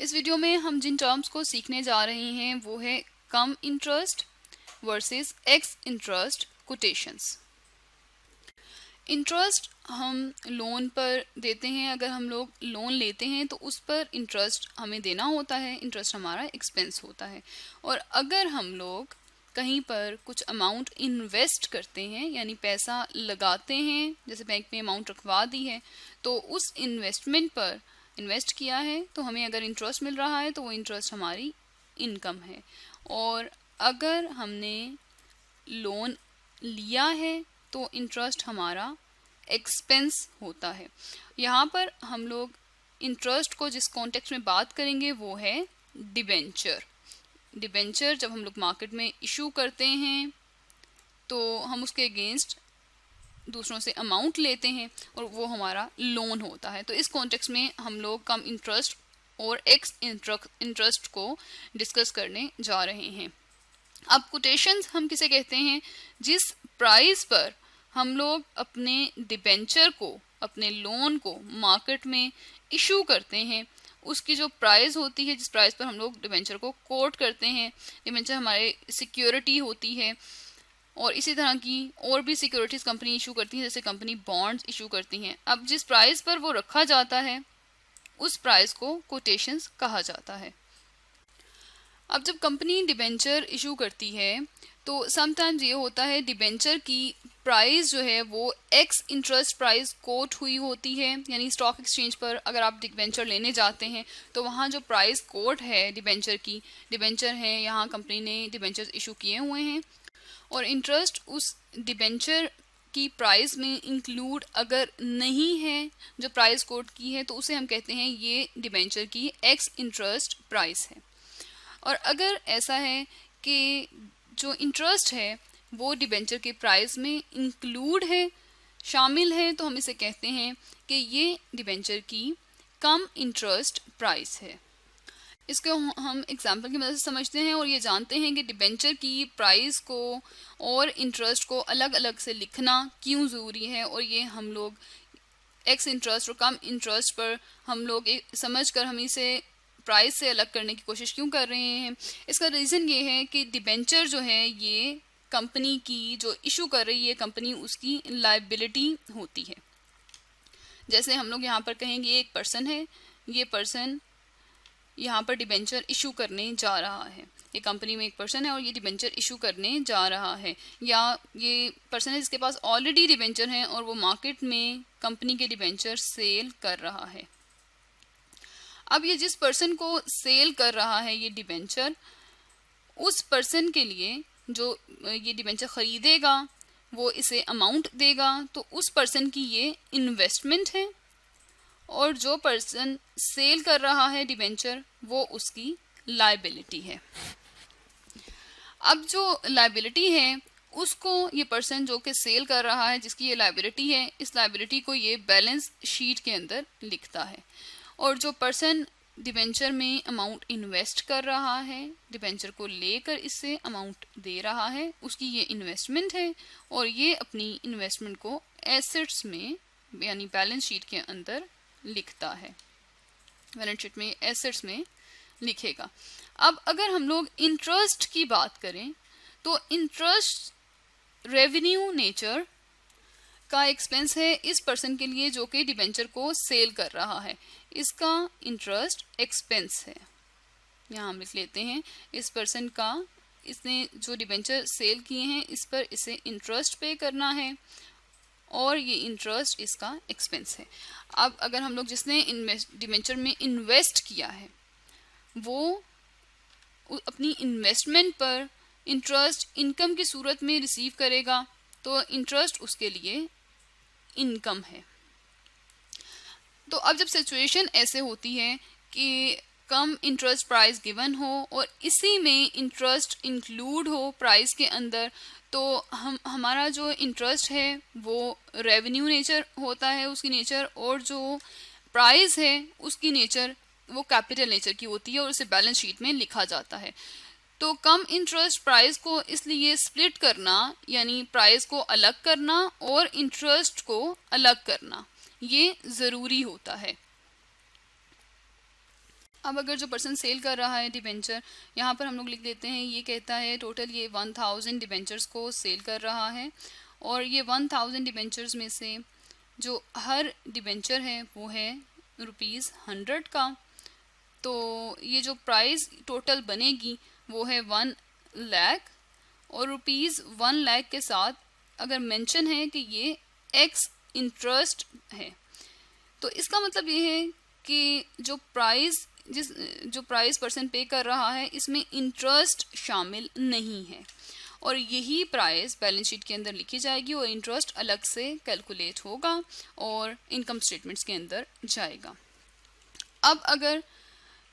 इस वीडियो में हम जिन टर्म्स को सीखने जा रहे हैं वो है cum interest versus ex interest quotations. Interest हम लोन पर देते हैं। अगर हम लोग लोन लेते हैं तो उस पर इंटरेस्ट हमें देना होता है, इंटरेस्ट हमारा एक्सपेंस होता है। और अगर हम लोग कहीं पर कुछ अमाउंट इन्वेस्ट करते हैं यानी पैसा लगाते हैं, जैसे बैंक में अमाउंट रखवा दी है तो उस इन्वेस्टमेंट पर इन्वेस्ट किया है तो हमें अगर इंटरेस्ट मिल रहा है तो वो इंटरेस्ट हमारी इनकम है। और अगर हमने लोन लिया है तो इंटरेस्ट हमारा एक्सपेंस होता है। यहाँ पर हम लोग इंटरेस्ट को जिस कॉन्टेक्स्ट में बात करेंगे वो है डिबेंचर। डिबेंचर जब हम लोग मार्केट में इशू करते हैं तो हम उसके अगेंस्ट दूसरों से अमाउंट लेते हैं और वो हमारा लोन होता है। तो इस कॉन्टेक्स्ट में हम लोग कम इंटरेस्ट और एक्स इंटरेस्ट को डिस्कस करने जा रहे हैं। अब कोटेशंस हम किसे कहते हैं? जिस प्राइस पर हम लोग अपने डिबेंचर को, अपने लोन को मार्केट में इशू करते हैं, उसकी जो प्राइस होती है, जिस प्राइस पर हम लोग डिबेंचर को कोट करते हैं, डिबेंचर हमारे सिक्योरिटी होती है और इसी तरह की और भी सिक्योरिटीज कंपनी इशू करती है, जैसे कंपनी बॉन्ड्स इशू करती हैं। अब जिस प्राइस पर वो रखा जाता है उस प्राइस को कोटेशंस कहा जाता है। अब जब कंपनी डिबेंचर इशू करती है तो समटाइम्स ये होता है डिबेंचर की प्राइस जो है वो एक्स इंटरेस्ट प्राइस कोट हुई होती है, यानी स्टॉक एक्सचेंज पर अगर आप डिबेंचर लेने जाते हैं तो वहाँ जो प्राइस कोट है डिबेंचर की, डिबेंचर है यहाँ कंपनी ने डिबेंचर इशू किए हुए हैं और इंटरेस्ट उस डिबेंचर की प्राइस में इंक्लूड अगर नहीं है जो प्राइस कोट की है तो उसे हम कहते हैं ये डिबेंचर की एक्स इंटरेस्ट प्राइस है। और अगर ऐसा है कि जो इंटरेस्ट है वो डिबेंचर के प्राइस में इंक्लूड है, शामिल है, तो हम इसे कहते हैं कि ये डिबेंचर की कम इंटरेस्ट प्राइस है। इसको हम एग्जाम्पल की मदद से समझते हैं और ये जानते हैं कि डिबेंचर की प्राइस को और इंटरेस्ट को अलग अलग से लिखना क्यों ज़रूरी है और ये हम लोग एक्स इंटरेस्ट और कम इंटरेस्ट पर हम लोग समझ कर हम इसे प्राइस से अलग करने की कोशिश क्यों कर रहे हैं। इसका रीज़न ये है कि डिबेंचर जो है ये कंपनी की जो इशू कर रही है कंपनी, उसकी लायबिलिटी होती है। जैसे हम लोग यहाँ पर कहेंगे एक पर्सन है, ये पर्सन यहाँ पर डिबेंचर इशू करने जा रहा है। ये कंपनी में एक पर्सन है और ये डिबेंचर इशू करने जा रहा है, या ये पर्सन है जिसके पास ऑलरेडी डिबेंचर हैं और वो मार्केट में कंपनी के डिबेंचर सेल कर रहा है। अब ये जिस पर्सन को सेल कर रहा है ये डिबेंचर, उस पर्सन के लिए जो ये डिबेंचर खरीदेगा वो इसे अमाउंट देगा, तो उस पर्सन की ये इन्वेस्टमेंट है और जो पर्सन सेल कर रहा है डिबेंचर वो उसकी लायबिलिटी है। अब जो लायबिलिटी है उसको ये पर्सन जो कि सेल कर रहा है, जिसकी ये लायबिलिटी है, इस लायबिलिटी को ये बैलेंस शीट के अंदर लिखता है। और जो पर्सन डिबेंचर में अमाउंट इन्वेस्ट कर रहा है, डिबेंचर को लेकर इससे अमाउंट दे रहा है, उसकी ये इन्वेस्टमेंट है और ये अपनी इन्वेस्टमेंट को एसेट्स में यानी बैलेंस शीट के अंदर लिखता है, बैलेंस शीट में एसेट्स में लिखेगा। अब अगर हम लोग इंटरेस्ट की बात करें तो इंटरेस्ट रेवेन्यू नेचर का एक्सपेंस है इस पर्सन के लिए जो कि डिबेंचर को सेल कर रहा है, इसका इंटरेस्ट एक्सपेंस है। यहाँ हम लिख लेते हैं इस पर्सन का, इसने जो डिबेंचर सेल किए हैं इस पर इसे इंटरेस्ट पे करना है और ये इंटरेस्ट इसका एक्सपेंस है। अब अगर हम लोग जिसने डिबेंचर में इन्वेस्ट किया है वो अपनी इन्वेस्टमेंट पर इंटरेस्ट इनकम की सूरत में रिसीव करेगा तो इंटरेस्ट उसके लिए इनकम है। तो अब जब सिचुएशन ऐसे होती है कि कम इंटरेस्ट प्राइस गिवन हो और इसी में इंटरेस्ट इंक्लूड हो प्राइस के अंदर, तो हमारा जो इंटरेस्ट है वो रेवेन्यू नेचर होता है उसकी नेचर, और जो प्राइस है उसकी नेचर वो कैपिटल नेचर की होती है और उसे बैलेंस शीट में लिखा जाता है। तो कम इंटरेस्ट प्राइस को इसलिए स्प्लिट करना यानी प्राइस को अलग करना और इंटरेस्ट को अलग करना ये ज़रूरी होता है। अब अगर जो पर्सन सेल कर रहा है डिबेंचर, यहाँ पर हम लोग लिख देते हैं, ये कहता है टोटल ये 1000 डिबेंचर्स को सेल कर रहा है, और ये 1000 डिबेंचर्स में से जो हर डिबेंचर है वो है ₹100 का। तो ये जो प्राइस टोटल बनेगी वो है 1 लाख, और ₹1 लाख के साथ अगर मेंशन है कि ये एक्स इंटरेस्ट है, तो इसका मतलब ये है कि जो प्राइस पर्सन पे कर रहा है इसमें इंटरेस्ट शामिल नहीं है, और यही प्राइस बैलेंस शीट के अंदर लिखी जाएगी और इंटरेस्ट अलग से कैलकुलेट होगा और इनकम स्टेटमेंट्स के अंदर जाएगा। अब अगर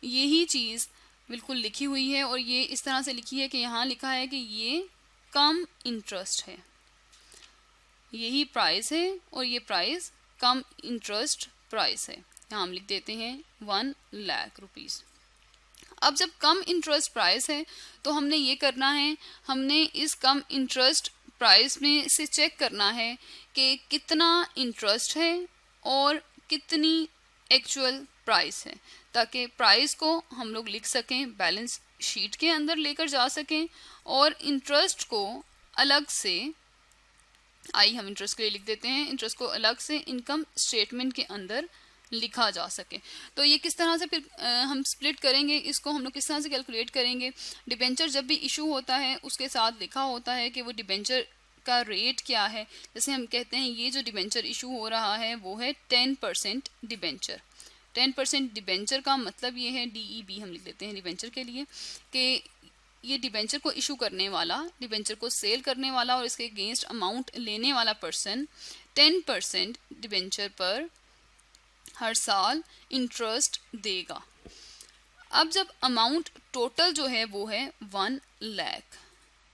यही चीज़ बिल्कुल लिखी हुई है और ये इस तरह से लिखी है कि यहाँ लिखा है कि ये कम इंटरेस्ट है, यही प्राइस है और ये प्राइस कम इंटरेस्ट प्राइस है, यहाँ हम लिख देते हैं 1 लाख रुपीस। अब जब कम इंटरेस्ट प्राइस है तो हमने ये करना है, हमने इस कम इंटरेस्ट प्राइस में से चेक करना है कि कितना इंटरेस्ट है और कितनी एक्चुअल प्राइस है, ताकि प्राइस को हम लोग लिख सकें, बैलेंस शीट के अंदर लेकर जा सकें, और इंटरेस्ट को अलग से, आई हम इंटरेस्ट के लिए लिख देते हैं, इंटरेस्ट को अलग से इनकम स्टेटमेंट के अंदर लिखा जा सके। तो ये किस तरह से फिर हम स्प्लिट करेंगे, इसको हम लोग किस तरह से कैलकुलेट करेंगे। डिबेंचर जब भी इशू होता है उसके साथ लिखा होता है कि वो डिबेंचर का रेट क्या है। जैसे हम कहते हैं ये जो डिबेंचर इशू हो रहा है वो है 10% डिबेंचर। 10% डिबेंचर का मतलब ये है, DEB हम लिख देते हैं डिबेंचर के लिए, कि ये डिबेंचर को इशू करने वाला, डिबेंचर को सेल करने वाला और इसके अगेंस्ट अमाउंट लेने वाला पर्सन 10% डिबेंचर पर हर साल इंटरेस्ट देगा। अब जब अमाउंट टोटल जो है वो है 1 लाख,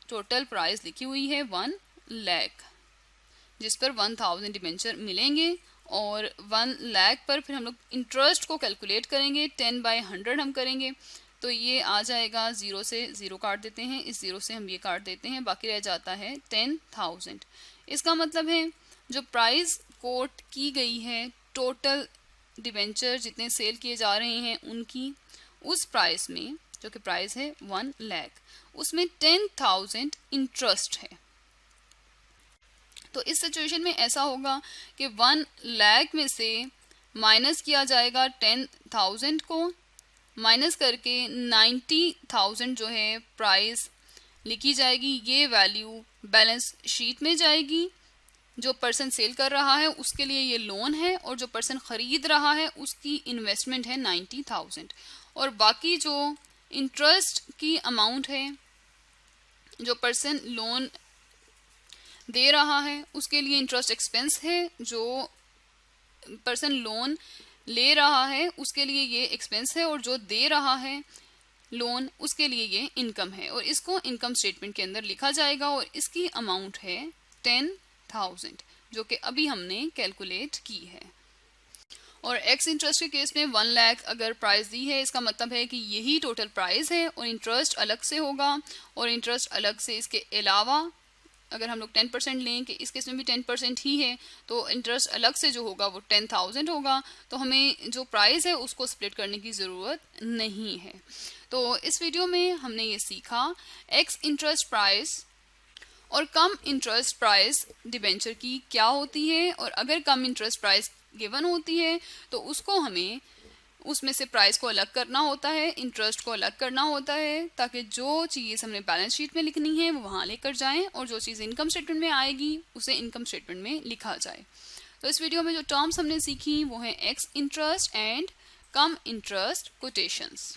टोटल प्राइस लिखी हुई है 1 लाख, जिस पर 1000 डिबेंचर मिलेंगे, और 1 लाख पर फिर हम लोग इंटरेस्ट को कैलकुलेट करेंगे, 10/100 हम करेंगे, तो ये आ जाएगा, 0 से 0 काट देते हैं, इस 0 से हम ये काट देते हैं, बाकी रह जाता है 10,000। इसका मतलब है जो प्राइस कोट की गई है टोटल डिबेंचर जितने सेल किए जा रहे हैं उनकी, उस प्राइस में जो कि प्राइस है 1 लाख, उसमें 10,000 इंटरेस्ट है। तो इस सिचुएशन में ऐसा होगा कि 1 लाख में से माइनस किया जाएगा 10,000 को, माइनस करके 90,000 जो है प्राइस लिखी जाएगी, ये वैल्यू बैलेंस शीट में जाएगी। जो पर्सन सेल कर रहा है उसके लिए ये लोन है, और जो पर्सन खरीद रहा है उसकी इन्वेस्टमेंट है 90,000, और बाकी जो इंटरेस्ट की अमाउंट है, जो पर्सन लोन दे रहा है उसके लिए इंटरेस्ट एक्सपेंस है, जो पर्सन लोन ले रहा है उसके लिए ये एक्सपेंस है, और जो दे रहा है लोन उसके लिए ये इनकम है, और इसको इनकम स्टेटमेंट के अंदर लिखा जाएगा, और इसकी अमाउंट है 10,000 जो कि अभी हमने कैलकुलेट की है। और एक्स इंटरेस्ट के केस में 1 लाख अगर प्राइस दी है, इसका मतलब है कि यही टोटल प्राइस है और इंटरेस्ट अलग से होगा, और इंटरेस्ट अलग से इसके अलावा अगर हम लोग 10% लें कि इस केस में भी 10% ही है, तो इंटरेस्ट अलग से जो होगा वो 10,000 होगा। तो हमें जो प्राइस है उसको स्प्लिट करने की ज़रूरत नहीं है। तो इस वीडियो में हमने ये सीखा एक्स इंटरेस्ट प्राइस और कम इंटरेस्ट प्राइस डिबेंचर की क्या होती है, और अगर कम इंटरेस्ट प्राइस गिवन होती है तो उसको हमें उसमें से प्राइस को अलग करना होता है, इंटरेस्ट को अलग करना होता है, ताकि जो चीज़ हमने बैलेंस शीट में लिखनी है वो वहाँ लेकर जाएं, और जो चीज़ इनकम स्टेटमेंट में आएगी उसे इनकम स्टेटमेंट में लिखा जाए। तो इस वीडियो में जो टर्म्स हमने सीखी वो है x interest and come interest quotations.